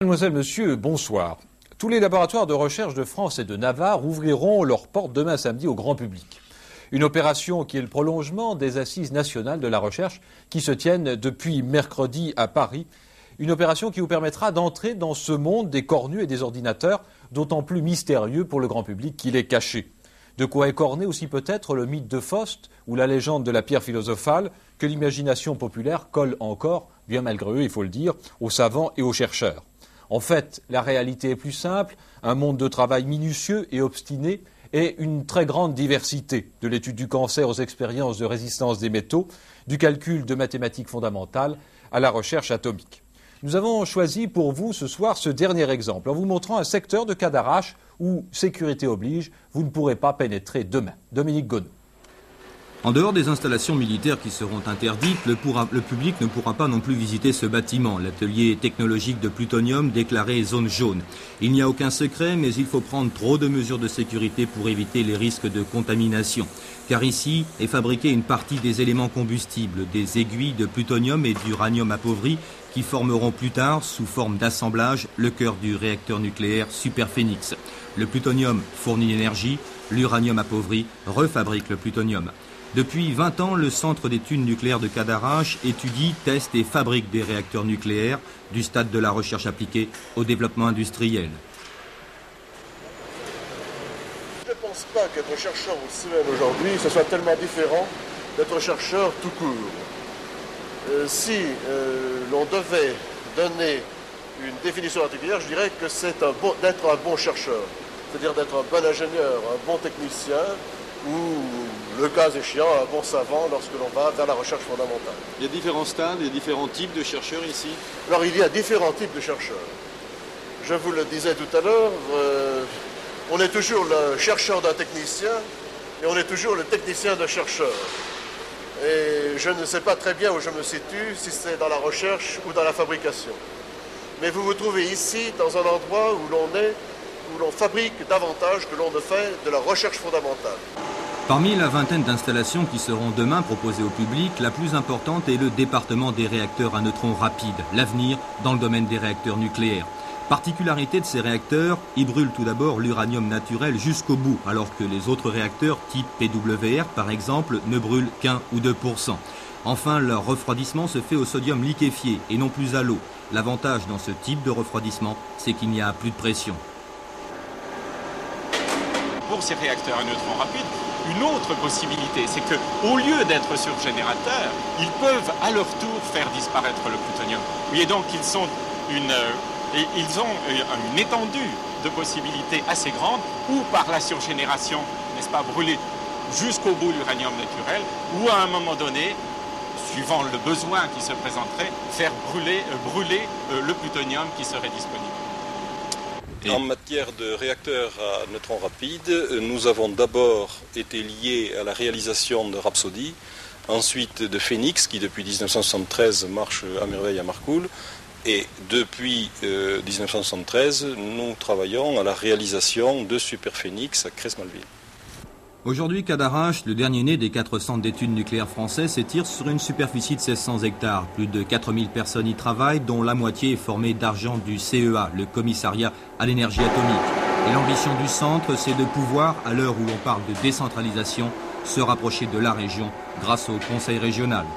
Mademoiselle, monsieur, bonsoir. Tous les laboratoires de recherche de France et de Navarre ouvriront leurs portes demain samedi au grand public. Une opération qui est le prolongement des assises nationales de la recherche qui se tiennent depuis mercredi à Paris. Une opération qui vous permettra d'entrer dans ce monde des cornues et des ordinateurs, d'autant plus mystérieux pour le grand public qu'il est caché. De quoi écorner aussi peut-être le mythe de Faust ou la légende de la pierre philosophale que l'imagination populaire colle encore, bien malgré eux, il faut le dire, aux savants et aux chercheurs. En fait, la réalité est plus simple, un monde de travail minutieux et obstiné et une très grande diversité, de l'étude du cancer aux expériences de résistance des métaux, du calcul de mathématiques fondamentales à la recherche atomique. Nous avons choisi pour vous ce soir ce dernier exemple, en vous montrant un secteur de Cadarache où, sécurité oblige, vous ne pourrez pas pénétrer demain. Dominique Gonneau. En dehors des installations militaires qui seront interdites, le public ne pourra pas non plus visiter ce bâtiment, l'atelier technologique de plutonium déclaré zone jaune. Il n'y a aucun secret, mais il faut prendre trop de mesures de sécurité pour éviter les risques de contamination. Car ici est fabriquée une partie des éléments combustibles, des aiguilles de plutonium et d'uranium appauvri qui formeront plus tard, sous forme d'assemblage, le cœur du réacteur nucléaire Superphénix. Le plutonium fournit l'énergie, l'uranium appauvri refabrique le plutonium. Depuis 20 ans, le Centre d'études nucléaires de Cadarache étudie, teste et fabrique des réacteurs nucléaires, du stade de la recherche appliquée au développement industriel. Je ne pense pas qu'être chercheur au CEN aujourd'hui, ce soit tellement différent d'être chercheur tout court. Si l'on devait donner une définition particulière, je dirais que c'est d'être un bon chercheur, c'est-à-dire d'être un bon ingénieur, un bon technicien, ou, le cas échéant, un bon savant lorsque l'on va vers la recherche fondamentale. Il y a différents stades, il y a différents types de chercheurs ici. Alors il y a différents types de chercheurs. Je vous le disais tout à l'heure, on est toujours le chercheur d'un technicien et on est toujours le technicien d'un chercheur. Et je ne sais pas très bien où je me situe, si c'est dans la recherche ou dans la fabrication. Mais vous vous trouvez ici dans un endroit où l'on fabrique davantage que l'on ne fait de la recherche fondamentale. Parmi la vingtaine d'installations qui seront demain proposées au public, la plus importante est le département des réacteurs à neutrons rapides, l'avenir dans le domaine des réacteurs nucléaires. Particularité de ces réacteurs, ils brûlent tout d'abord l'uranium naturel jusqu'au bout, alors que les autres réacteurs type PWR par exemple ne brûlent qu'1 ou 2%. Enfin, leur refroidissement se fait au sodium liquéfié et non plus à l'eau. L'avantage dans ce type de refroidissement, c'est qu'il n'y a plus de pression. Pour ces réacteurs à neutrons rapides, une autre possibilité, c'est qu'au lieu d'être surgénérateurs, ils peuvent à leur tour faire disparaître le plutonium. Oui, et donc ils ont une étendue de possibilités assez grande, ou par la surgénération, n'est-ce pas, brûler jusqu'au bout l'uranium naturel, ou à un moment donné, suivant le besoin qui se présenterait, faire brûler le plutonium qui serait disponible. En matière de réacteurs à neutrons rapides, nous avons d'abord été liés à la réalisation de Rhapsody, ensuite de Phénix, qui depuis 1973 marche à merveille à Marcoule, et depuis 1973, nous travaillons à la réalisation de Superphénix à Cresmalville. Aujourd'hui, Cadarache, le dernier né des 4 centres d'études nucléaires français, s'étire sur une superficie de 1600 hectares. Plus de 4000 personnes y travaillent, dont la moitié est formée d'argent du CEA, le commissariat à l'énergie atomique. Et l'ambition du centre, c'est de pouvoir, à l'heure où l'on parle de décentralisation, se rapprocher de la région grâce au conseil régional.